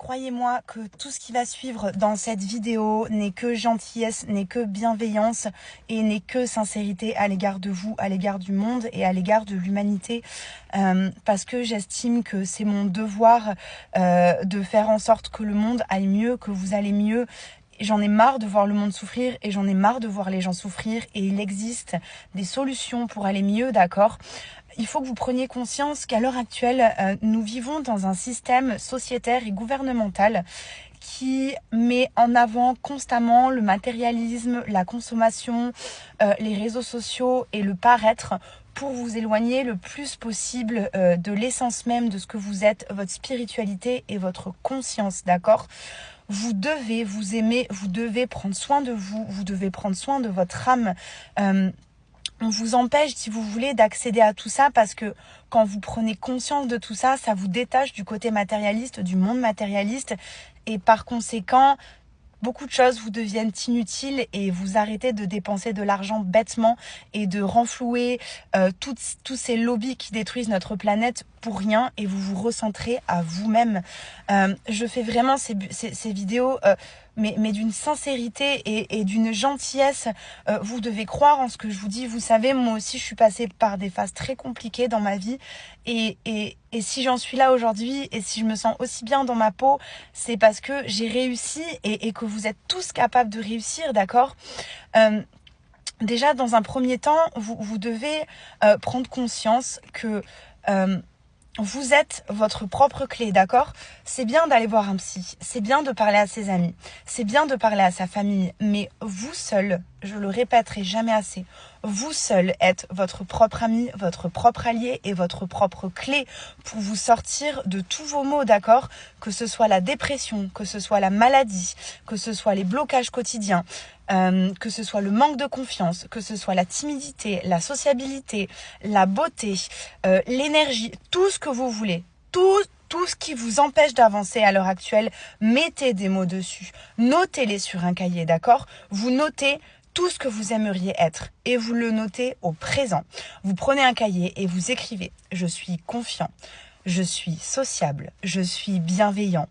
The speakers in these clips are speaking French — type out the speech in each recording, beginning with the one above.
croyez-moi que tout ce qui va suivre dans cette vidéo n'est que gentillesse, n'est que bienveillance et n'est que sincérité à l'égard de vous, à l'égard du monde et à l'égard de l'humanité. Parce que j'estime que c'est mon devoir de faire en sorte que le monde aille mieux, que vous allez mieux. J'en ai marre de voir le monde souffrir et j'en ai marre de voir les gens souffrir et il existe des solutions pour aller mieux, d'accord ? Il faut que vous preniez conscience qu'à l'heure actuelle, nous vivons dans un système sociétaire et gouvernemental qui met en avant constamment le matérialisme, la consommation, les réseaux sociaux et le paraître pour vous éloigner le plus possible de l'essence même de ce que vous êtes, votre spiritualité et votre conscience, d'accord ? Vous devez vous aimer, vous devez prendre soin de vous, vous devez prendre soin de votre âme. On vous empêche, si vous voulez, d'accéder à tout ça parce que quand vous prenez conscience de tout ça, ça vous détache du côté matérialiste, du monde matérialiste et par conséquent, beaucoup de choses vous deviennent inutiles et vous arrêtez de dépenser de l'argent bêtement et de renflouer tous ces lobbies qui détruisent notre planète pour rien et vous vous recentrez à vous-même. Je fais vraiment ces vidéos mais d'une sincérité et d'une gentillesse. Vous devez croire en ce que je vous dis. Vous savez, moi aussi, je suis passée par des phases très compliquées dans ma vie. Et si j'en suis là aujourd'hui et si je me sens aussi bien dans ma peau, c'est parce que j'ai réussi et que vous êtes tous capables de réussir, d'accord ? Déjà, dans un premier temps, vous devez prendre conscience que vous êtes votre propre clé, d'accord ? C'est bien d'aller voir un psy, c'est bien de parler à ses amis, c'est bien de parler à sa famille, mais vous seul, je le répéterai jamais assez, vous seul êtes votre propre ami, votre propre allié et votre propre clé pour vous sortir de tous vos maux, d'accord ? Que ce soit la dépression, que ce soit la maladie, que ce soit les blocages quotidiens, que ce soit le manque de confiance, que ce soit la timidité, la sociabilité, la beauté, l'énergie, tout ce que vous voulez, tout ce qui vous empêche d'avancer à l'heure actuelle, mettez des mots dessus, notez-les sur un cahier, d'accord ? Vous notez tout ce que vous aimeriez être et vous le notez au présent. Vous prenez un cahier et vous écrivez « Je suis confiant, je suis sociable, je suis bienveillant ».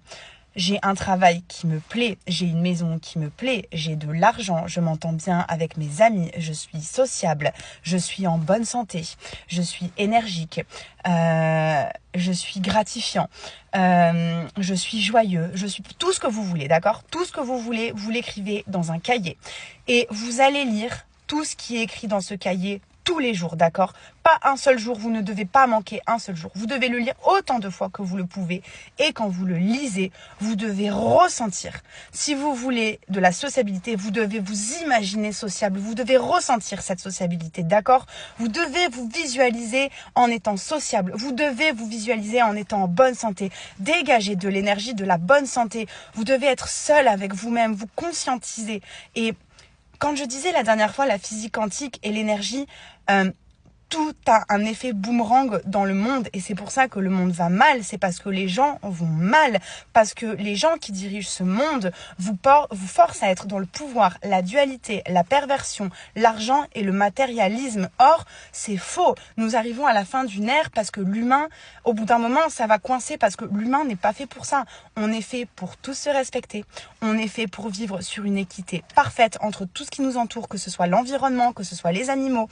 J'ai un travail qui me plaît, j'ai une maison qui me plaît, j'ai de l'argent, je m'entends bien avec mes amis, je suis sociable, je suis en bonne santé, je suis énergique, je suis gratifiant, je suis joyeux, je suis tout ce que vous voulez, d'accord ? Tout ce que vous voulez, vous l'écrivez dans un cahier. Et vous allez lire tout ce qui est écrit dans ce cahier tous les jours, d'accord ? Pas un seul jour, vous ne devez pas manquer un seul jour. Vous devez le lire autant de fois que vous le pouvez. Et quand vous le lisez, vous devez ressentir. Si vous voulez de la sociabilité, vous devez vous imaginer sociable. Vous devez ressentir cette sociabilité, d'accord ? Vous devez vous visualiser en étant sociable. Vous devez vous visualiser en étant en bonne santé. Dégagez de l'énergie, de la bonne santé. Vous devez être seul avec vous-même, vous conscientiser. Et quand je disais la dernière fois la physique quantique et l'énergie, tout a un effet boomerang dans le monde et c'est pour ça que le monde va mal, c'est parce que les gens vont mal, parce que les gens qui dirigent ce monde vous forcent à être dans le pouvoir, la dualité, la perversion, l'argent et le matérialisme. Or, c'est faux. Nous arrivons à la fin d'une ère parce que l'humain, au bout d'un moment, ça va coincer parce que l'humain n'est pas fait pour ça. On est fait pour tous se respecter. On est fait pour vivre sur une équité parfaite entre tout ce qui nous entoure, que ce soit l'environnement, que ce soit les animaux,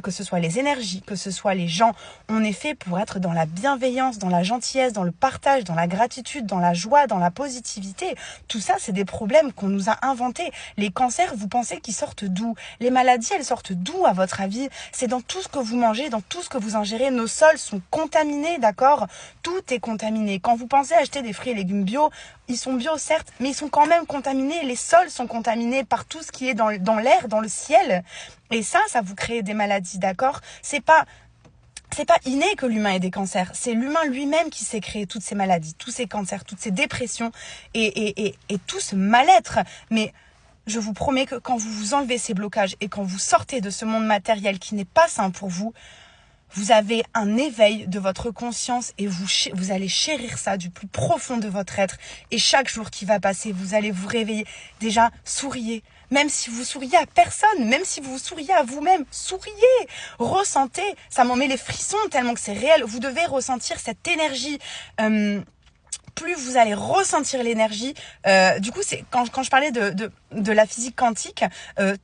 que ce soit les énergies, que ce soit les gens. On est fait pour être dans la bienveillance, dans la gentillesse, dans le partage, dans la gratitude, dans la joie, dans la positivité. Tout ça, c'est des problèmes qu'on nous a inventés. Les cancers, vous pensez qu'ils sortent d'où ? Les maladies, elles sortent d'où à votre avis ? C'est dans tout ce que vous mangez, dans tout ce que vous ingérez. Nos sols sont contaminés, d'accord ? Tout est contaminé. Quand vous pensez acheter des fruits et légumes bio, ils sont bio certes, mais ils sont quand même contaminés. Les sols sont contaminés par tout ce qui est dans l'air, dans le ciel. Et ça vous crée des maladies, d'accord ? C'est pas inné que l'humain ait des cancers. C'est l'humain lui-même qui s'est créé toutes ces maladies, tous ces cancers, toutes ces dépressions et tout ce mal-être. Mais je vous promets que quand vous vous enlevez ces blocages et quand vous sortez de ce monde matériel qui n'est pas sain pour vous, vous avez un éveil de votre conscience et vous allez chérir ça du plus profond de votre être. Et chaque jour qui va passer, vous allez vous réveiller. Déjà, souriez. Même si vous souriez à personne, même si vous souriez à vous-même, souriez, ressentez. Ça m'en met les frissons tellement que c'est réel. Vous devez ressentir cette énergie plus vous allez ressentir l'énergie. Du coup, c'est quand je parlais de la physique quantique,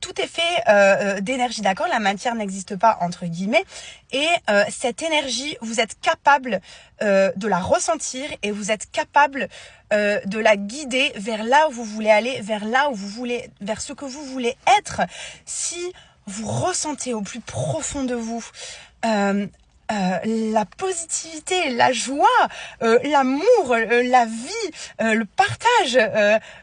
tout est fait d'énergie, d'accord? La matière n'existe pas, entre guillemets. Et cette énergie, vous êtes capable de la ressentir et vous êtes capable de la guider vers là où vous voulez aller, vers ce que vous voulez être. Si vous ressentez au plus profond de vous la positivité, la joie, l'amour, la vie, le partage,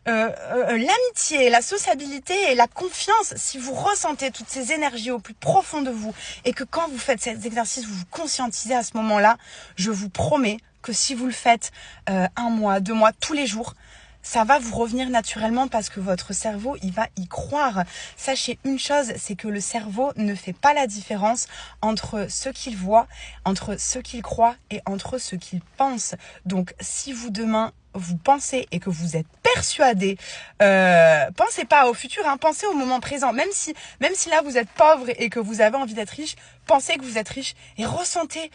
l'amitié, la sociabilité et la confiance, si vous ressentez toutes ces énergies au plus profond de vous et que quand vous faites ces exercices, vous vous conscientisez à ce moment-là, je vous promets que si vous le faites 1 mois, 2 mois, tous les jours, ça va vous revenir naturellement parce que votre cerveau, il va y croire. Sachez une chose, c'est que le cerveau ne fait pas la différence entre ce qu'il voit, entre ce qu'il croit et entre ce qu'il pense. Donc, si vous demain, vous pensez et que vous êtes persuadé, pensez pas au futur, hein, pensez au moment présent. Même si là vous êtes pauvre et que vous avez envie d'être riche, pensez que vous êtes riche et ressentez.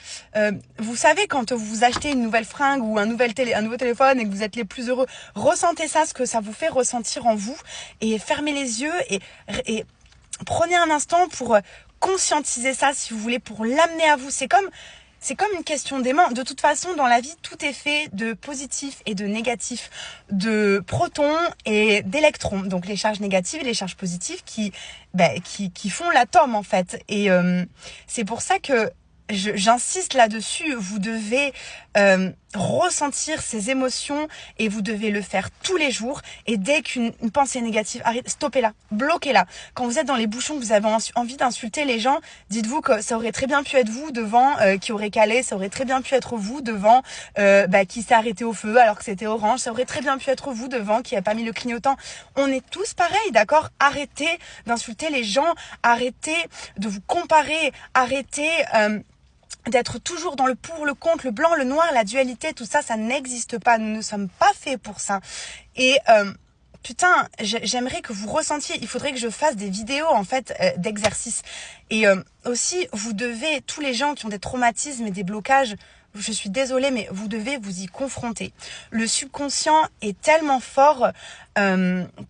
Vous savez quand vous achetez une nouvelle fringue ou un nouveau téléphone et que vous êtes les plus heureux, ressentez ça, ce que ça vous fait ressentir en vous et fermez les yeux et prenez un instant pour conscientiser ça si vous voulez, pour l'amener à vous. C'est comme une question d'aimant. De toute façon, dans la vie, tout est fait de positif et de négatif, de protons et d'électrons. Donc les charges négatives et les charges positives qui font l'atome en fait. Et c'est pour ça que j'insiste là-dessus. Vous devez ressentir ces émotions et vous devez le faire tous les jours. Et dès qu'une pensée négative arrive, stoppez-la, bloquez-la. Quand vous êtes dans les bouchons, que vous avez envie d'insulter les gens, dites-vous que ça aurait très bien pu être vous devant qui aurait calé, ça aurait très bien pu être vous devant qui s'est arrêté au feu alors que c'était orange, ça aurait très bien pu être vous devant qui a pas mis le clignotant. On est tous pareils, d'accord? Arrêtez d'insulter les gens, arrêtez de vous comparer, arrêtez d'être toujours dans le pour, le contre, le blanc, le noir, la dualité, tout ça, ça n'existe pas. Nous ne sommes pas faits pour ça. Et putain, j'aimerais que vous ressentiez. Il faudrait que je fasse des vidéos en fait d'exercices. Et aussi, vous devez, tous les gens qui ont des traumatismes et des blocages, je suis désolée, mais vous devez vous y confronter. Le subconscient est tellement fort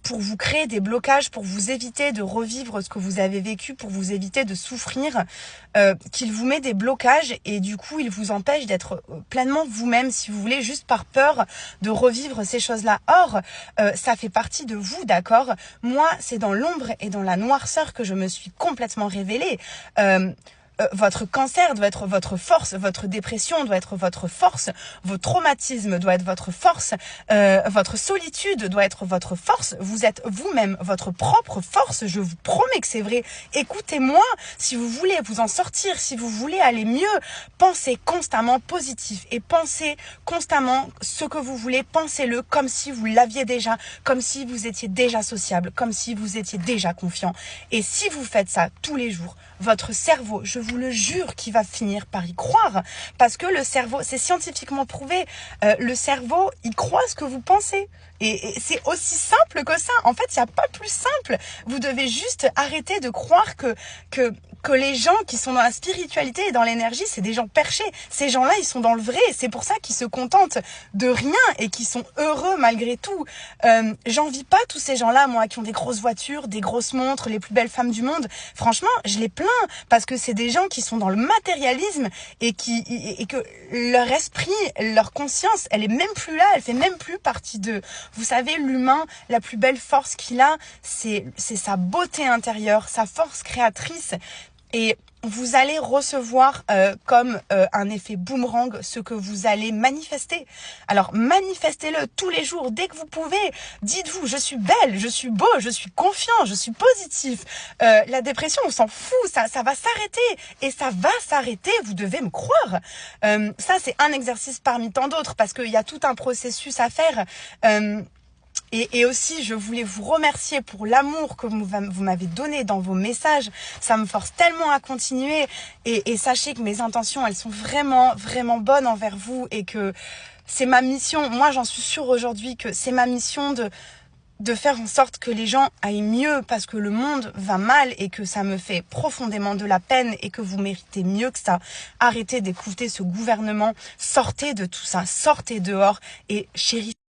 pour vous créer des blocages, pour vous éviter de revivre ce que vous avez vécu, pour vous éviter de souffrir, qu'il vous met des blocages et du coup, il vous empêche d'être pleinement vous-même, si vous voulez, juste par peur de revivre ces choses-là. Or, ça fait partie de vous, d'accord? Moi, c'est dans l'ombre et dans la noirceur que je me suis complètement révélée. Votre cancer doit être votre force, votre dépression doit être votre force, vos traumatismes doivent être votre force, votre solitude doit être votre force. Vous êtes vous-même votre propre force, je vous promets que c'est vrai. Écoutez-moi, si vous voulez vous en sortir, si vous voulez aller mieux, pensez constamment positif et pensez constamment ce que vous voulez, pensez-le comme si vous l'aviez déjà, comme si vous étiez déjà sociable, comme si vous étiez déjà confiant. Et si vous faites ça tous les jours, votre cerveau, je vous le jure, qu'il va finir par y croire. Parce que le cerveau, c'est scientifiquement prouvé, le cerveau, il croit ce que vous pensez. Et c'est aussi simple que ça. En fait, il n'y a pas plus simple. Vous devez juste arrêter de croire que les gens qui sont dans la spiritualité et dans l'énergie, c'est des gens perchés. Ces gens-là, ils sont dans le vrai. C'est pour ça qu'ils se contentent de rien et qui sont heureux malgré tout. J'envie pas tous ces gens-là, moi, qui ont des grosses voitures, des grosses montres, les plus belles femmes du monde. Franchement, je les plains parce que c'est des gens qui sont dans le matérialisme et que leur esprit, leur conscience, elle est même plus là. Elle fait même plus partie d'eux. Vous savez, l'humain, la plus belle force qu'il a, c'est sa beauté intérieure, sa force créatrice. Et vous allez recevoir comme un effet boomerang ce que vous allez manifester. Alors manifestez-le tous les jours, dès que vous pouvez. Dites-vous, je suis belle, je suis beau, je suis confiant, je suis positif. La dépression, on s'en fout, ça va s'arrêter. Et ça va s'arrêter, vous devez me croire. Ça, c'est un exercice parmi tant d'autres parce qu'il y a tout un processus à faire. Et aussi, je voulais vous remercier pour l'amour que vous m'avez donné dans vos messages. Ça me force tellement à continuer. Et sachez que mes intentions, elles sont vraiment, vraiment bonnes envers vous. Et que c'est ma mission. Moi, j'en suis sûre aujourd'hui que c'est ma mission de faire en sorte que les gens aillent mieux parce que le monde va mal et que ça me fait profondément de la peine et que vous méritez mieux que ça. Arrêtez d'écouter ce gouvernement, sortez de tout ça, sortez dehors et chérissez